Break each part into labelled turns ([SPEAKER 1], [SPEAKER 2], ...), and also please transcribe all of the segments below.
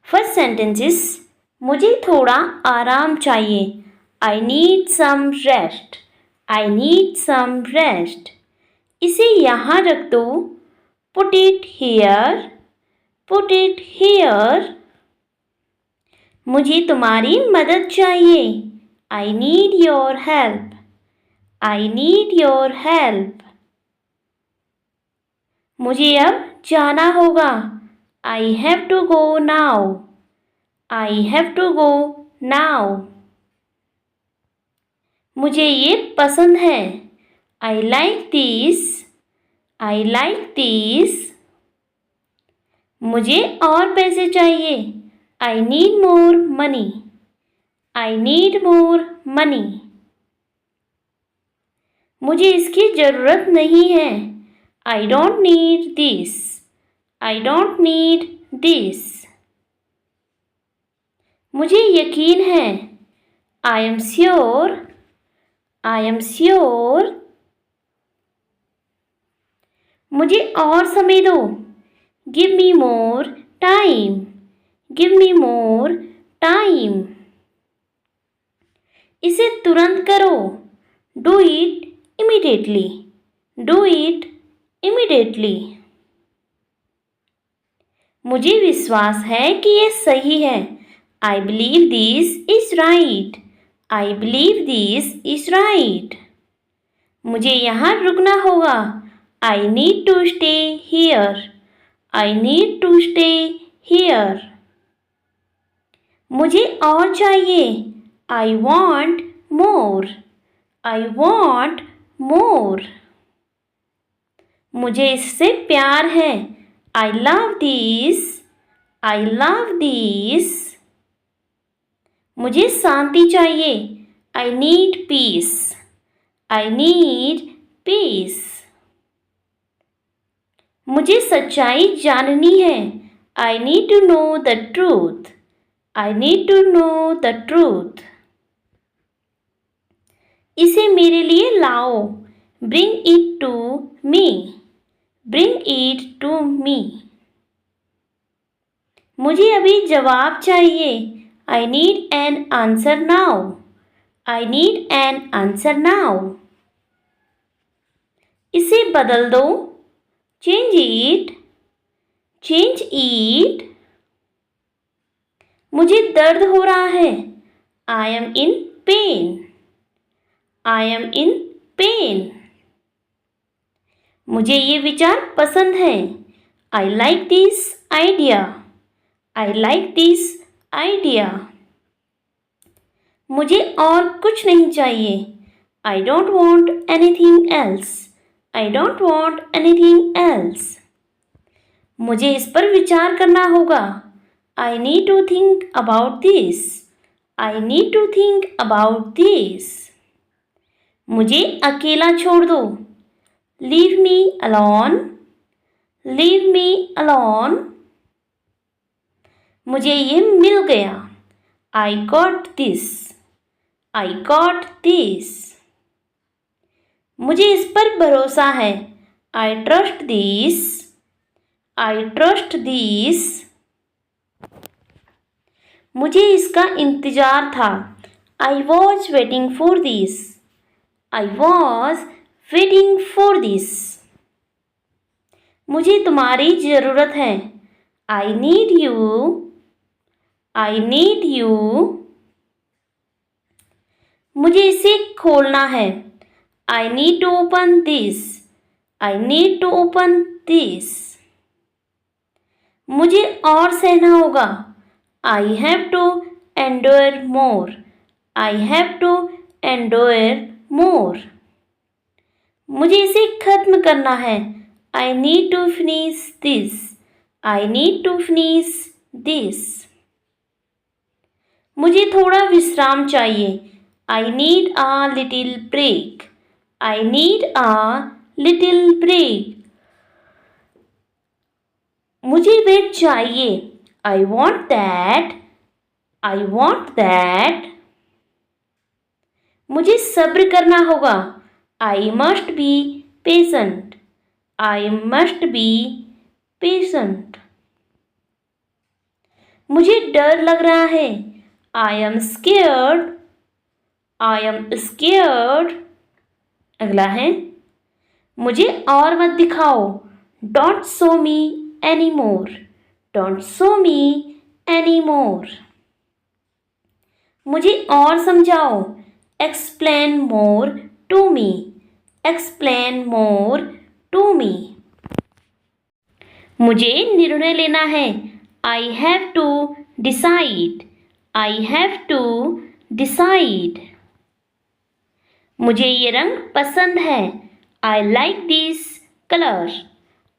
[SPEAKER 1] First sentence is मुझे थोड़ा आराम चाहिए. I need some rest. I need some rest. इसे यहाँ रख दो. Put it here. Put it here. मुझे तुम्हारी मदद चाहिए. I need your help. I need your help. मुझे अब जाना होगा. I have to go now. I have to go now. मुझे ये पसंद है. I like this. I like this. मुझे और पैसे चाहिए. I need more money. I need more money. मुझे इसकी ज़रूरत नहीं है. I don't need this. I don't need this. मुझे यकीन है. I am sure. I am sure. मुझे और समय दो. Give me more time. Give me more time. इसे तुरंत करो. Do it immediately. Do it immediately. मुझे विश्वास है कि ये सही है. I believe this is right. I believe this is right. मुझे यहाँ रुकना होगा. I need to stay here. I need to stay here. मुझे और चाहिए. I want more. I want more. मुझे इससे प्यार है. I love this. I love this. मुझे शांति चाहिए. I need peace. I need peace. मुझे सच्चाई जाननी है. I need to know the truth. I need to know the truth. इसे मेरे लिए लाओ. Bring it to me. Bring it to me. मुझे अभी जवाब चाहिए. I need an answer now. I need an answer now. इसे बदल दो. Change it. Change it. मुझे दर्द हो रहा है. I am in pain. I am in pain. मुझे ये विचार पसंद है. I like this idea. I like this idea. मुझे और कुछ नहीं चाहिए. I don't want anything else. I don't want anything else. मुझे इस पर विचार करना होगा. I need to think about this. I need to think about this. मुझे अकेला छोड़ दो. Leave me alone. Leave me alone. मुझे ये मिल गया. I got this. I got this. मुझे इस पर भरोसा है. I trust this. I trust this. मुझे इसका इंतज़ार था. I was waiting for this. I was waiting for this. मुझे तुम्हारी ज़रूरत है. I need you. I need you. मुझे इसे खोलना है. I need to open this. I need to open this. मुझे और सहना होगा. I have to endure more. I have to endure more. मुझे इसे खत्म करना है. I need to finish this. I need to finish this. मुझे थोड़ा विश्राम चाहिए. I need a little break. I need a little break. मुझे वे चाहिए. I want that. I want that. मुझे सब्र करना होगा. I must be patient. I must be patient. मुझे डर लग रहा है। I am scared. I am scared. अगला है, मुझे और मत दिखाओ। Don't show me any more. Don't show me any more. मुझे और समझाओ। Explain more to me. Explain more to me. मुझे निर्णय लेना है। I have to decide. I have to decide. मुझे ये रंग पसंद है। I like this colour.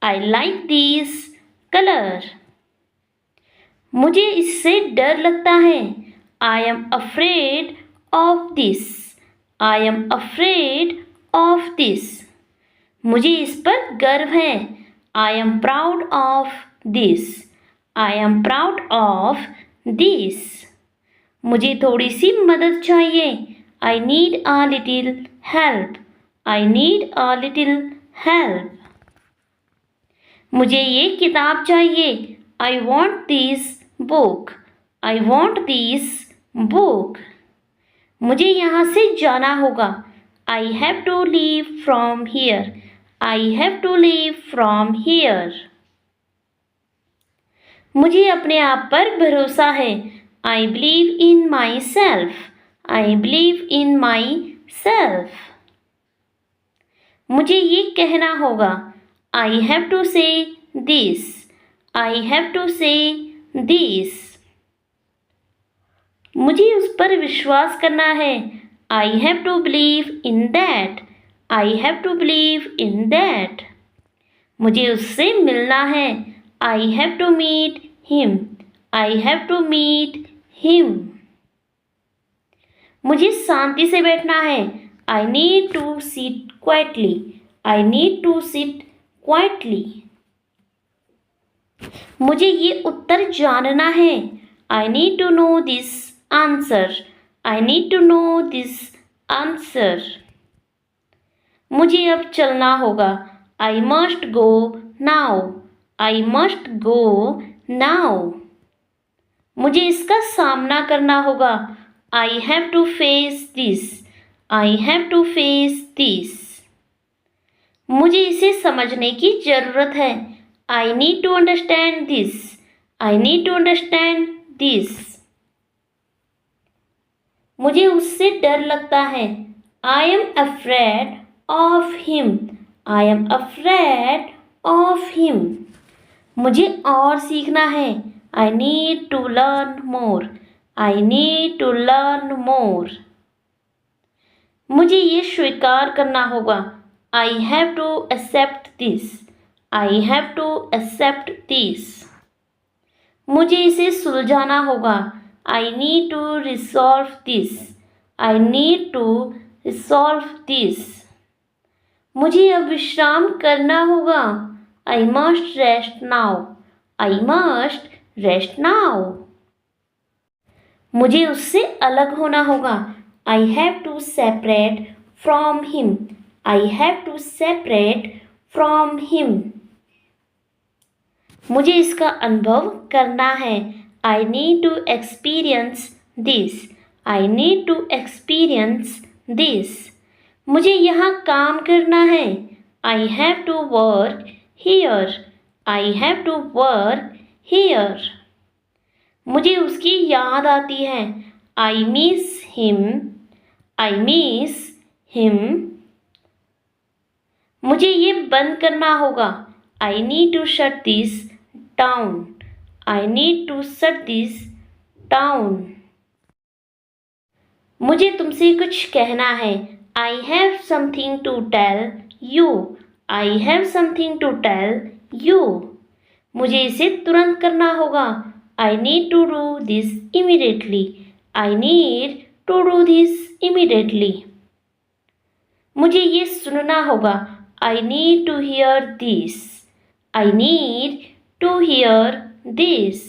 [SPEAKER 1] I like this colour. मुझे इससे डर लगता है। I am afraid of this. I am afraid of this. मुझे इस पर गर्व है। I am proud of this. I am proud of this. मुझे थोड़ी सी मदद चाहिए। I need a little help. I need a little help. मुझे ये किताब चाहिए। I want this book. I want this book. मुझे यहाँ से जाना होगा। I have to leave from here. I have to leave from here. मुझे अपने आप पर भरोसा है। I believe in my self. I believe in myself. मुझे ये कहना होगा। I have to say this. I have to say this. मुझे उस पर विश्वास करना है। I have to believe in that. I have to believe in that. मुझे उससे मिलना है। I have to meet him. I have to meet him. मुझे शांति से बैठना है। I need to sit quietly. I need to sit quietly. मुझे ये उत्तर जानना है। I need to know this answer. I need to know this answer. मुझे अब चलना होगा। I must go now. I must go now. मुझे इसका सामना करना होगा। I have to face this. I have to face this. मुझे इसे समझने की जरूरत है। I need to understand this. I need to understand this. मुझे उससे डर लगता है। I am afraid of him. I am afraid of him. मुझे और सीखना है। I need to learn more. I need to learn more. मुझे ये स्वीकार करना होगा। I have to accept this. I have to accept this. मुझे इसे सुलझाना होगा। I need to resolve this. I need to resolve this. मुझे अब विश्राम करना होगा। I must rest now. I must rest now. मुझे उससे अलग होना होगा। I have to separate from him. I have to separate from him. मुझे इसका अनुभव करना है। I need to experience this. I need to experience this. मुझे यहाँ काम करना है। I have to work here. I have to work here. मुझे उसकी याद आती है। I miss him. I miss him. मुझे ये बंद करना होगा। I need to shut this down. I need to shut this down. मुझे तुमसे कुछ कहना है। I have something to tell you. I have something to tell you. मुझे इसे तुरंत करना होगा। I need to do this immediately. I need to do this immediately. मुझे ये सुनना होगा। I need to hear this. I need to hear this.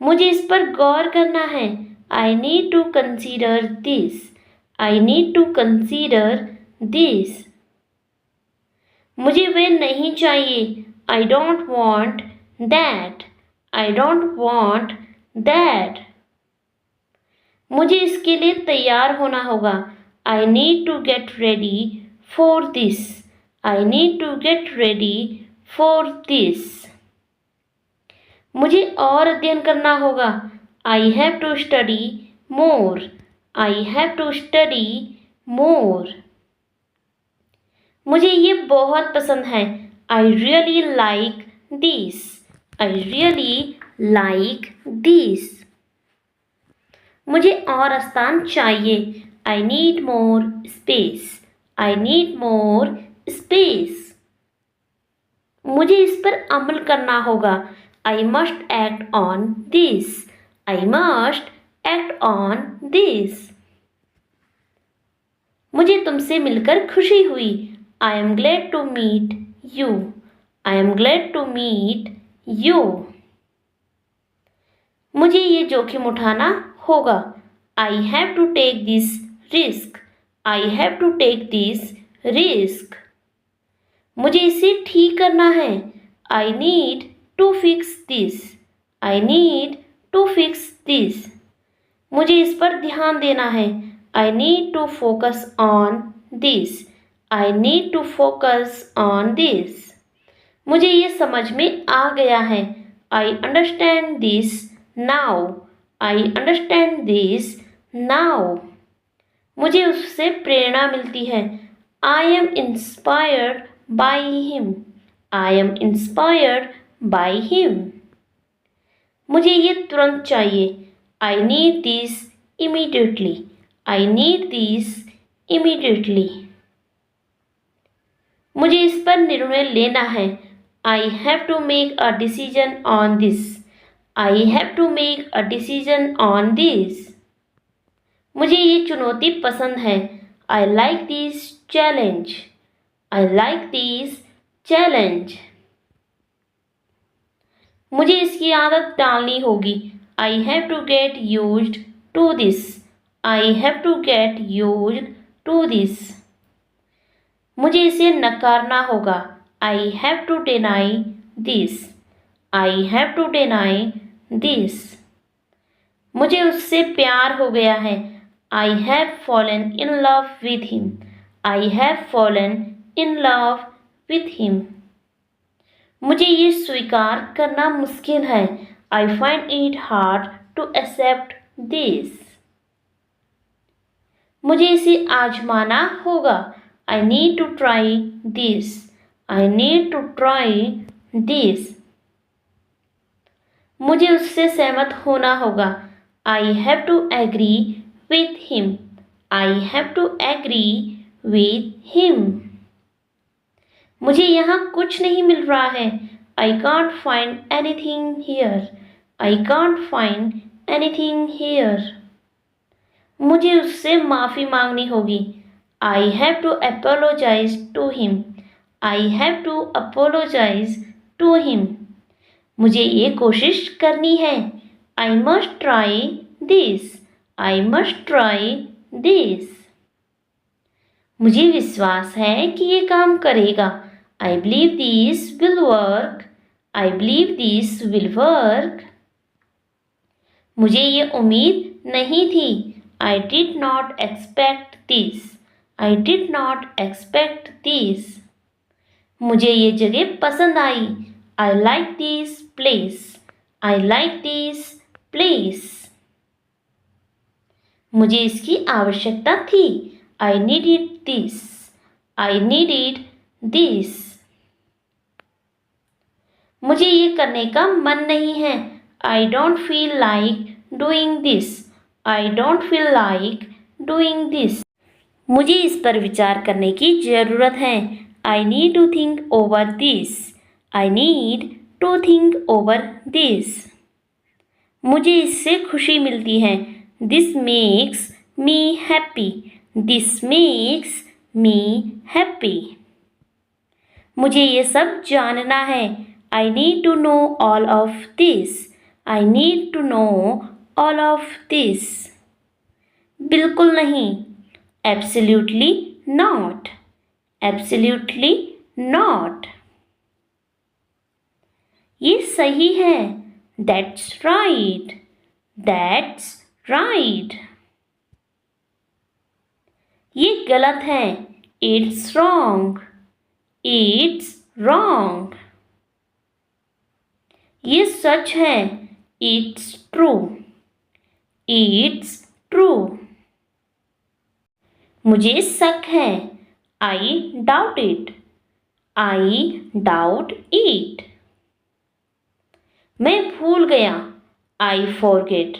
[SPEAKER 1] मुझे इस पर गौर करना है। I need to consider this. I need to consider this. मुझे वह नहीं चाहिए। I don't want that. I don't want that. मुझे इसके लिए तैयार होना होगा. I need to get ready for this. I need to get ready for this. मुझे और अध्ययन करना होगा. I have to study more. I have to study more. मुझे ये बहुत पसंद है. I really like this. I really like this. मुझे और स्थान चाहिए. I need more space. I need more space. मुझे इस पर अमल करना होगा. I must act on this. I must act on this. मुझे तुमसे मिलकर खुशी हुई. I am glad to meet you. I am glad to meet you. मुझे ये जोखिम उठाना होगा. I have to take this risk. I have to take this risk. मुझे इसे ठीक करना है. I need to fix this. I need to fix this. मुझे इस पर ध्यान देना है. I need to focus on this. I need to focus on this. मुझे ये समझ में आ गया है. I understand this now. I understand this now. मुझे उससे प्रेरणा मिलती है. I am inspired by him. I am inspired by him. मुझे ये तुरंत चाहिए. I need this immediately. I need this immediately. मुझे इस पर निर्णय लेना है. I have to make a decision on this. I have to make a decision on this. मुझे ये चुनौती पसंद है. I like this challenge. I like this challenge. मुझे इसकी आदत डालनी होगी. I have to get used to this. I have to get used to this. मुझे इसे नकारना होगा. I have to deny this. I have to deny this. मुझे उससे प्यार हो गया है. I have fallen in love with him. I have fallen in love with him. मुझे ये स्वीकार करना मुश्किल है. I find it hard to accept this. मुझे इसे आजमाना होगा. I need to try this. I need to try this. मुझे उससे सहमत होना होगा. I have to agree with him. I have to agree with him. मुझे यहाँ कुछ नहीं मिल रहा है. I can't find anything here. I can't find anything here. मुझे उससे माफ़ी मांगनी होगी. I have to apologize to him. I have to apologize to him. मुझे ये कोशिश करनी है. I must try this. I must try this. मुझे विश्वास है कि ये काम करेगा. I believe this will work. I believe this will work. मुझे ये उम्मीद नहीं थी. I did not expect this. I did not expect this. मुझे ये जगह पसंद आई. I like this place. I like this place. मुझे इसकी आवश्यकता थी. I needed this. I needed this. मुझे ये करने का मन नहीं है. I don't feel like doing this. I don't feel like doing this. मुझे इस पर विचार करने की ज़रूरत है. I need to think over this. I need to think over this. मुझे इससे खुशी मिलती है. This makes me happy. This makes me happy. मुझे ये सब जानना है. I need to know all of this. I need to know all of this. बिल्कुल नहीं. Absolutely not. Absolutely not. ये सही है. That's right. That's right. ये गलत है. It's wrong. It's wrong. ये सच है. It's true. It's true. मुझे शक है. I doubt it. I doubt it. मैं भूल गया. I forget.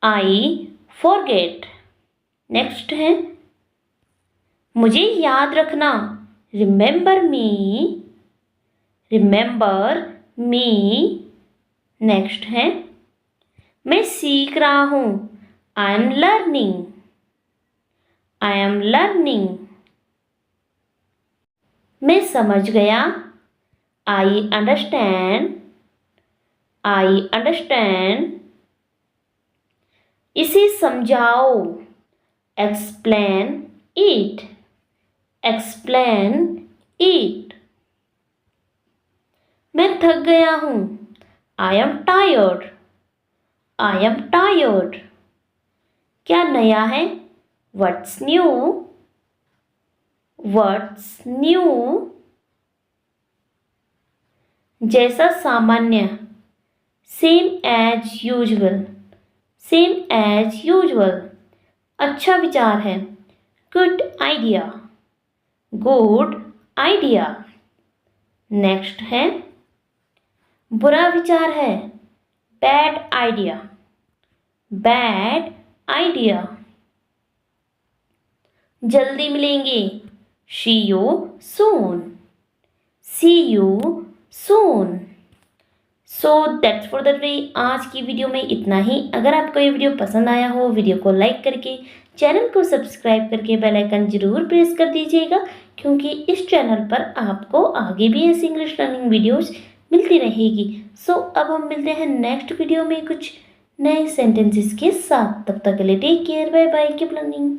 [SPEAKER 1] I forget. Next है. मुझे याद रखना. Remember me. Remember me. Next है. मैं सीख रहा हूँ. I am learning. I am learning. मैं समझ गया. I understand. I understand. इसे समझाओ. Explain it. Explain it. मैं थक गया हूँ. I am tired. I am tired. क्या नया है? What's new? What's new? जैसा सामान्य. Same as usual. Same as usual. अच्छा विचार है. Good idea. Good idea. Next है. बुरा विचार है. Bad idea. Bad idea. जल्दी मिलेंगे. See you soon. See you soon. So that's for the day. आज की वीडियो में इतना ही. अगर आपको ये वीडियो पसंद आया हो, वीडियो को लाइक करके चैनल को सब्सक्राइब करके बेल आइकन जरूर प्रेस कर दीजिएगा, क्योंकि इस चैनल पर आपको आगे भी ऐसी इंग्लिश लर्निंग वीडियोस मिलती रहेगी. सो अब हम मिलते हैं नेक्स्ट वीडियो में कुछ नए सेंटेंसेस के साथ. तब तक के लिए take care. Bye bye. Keep learning.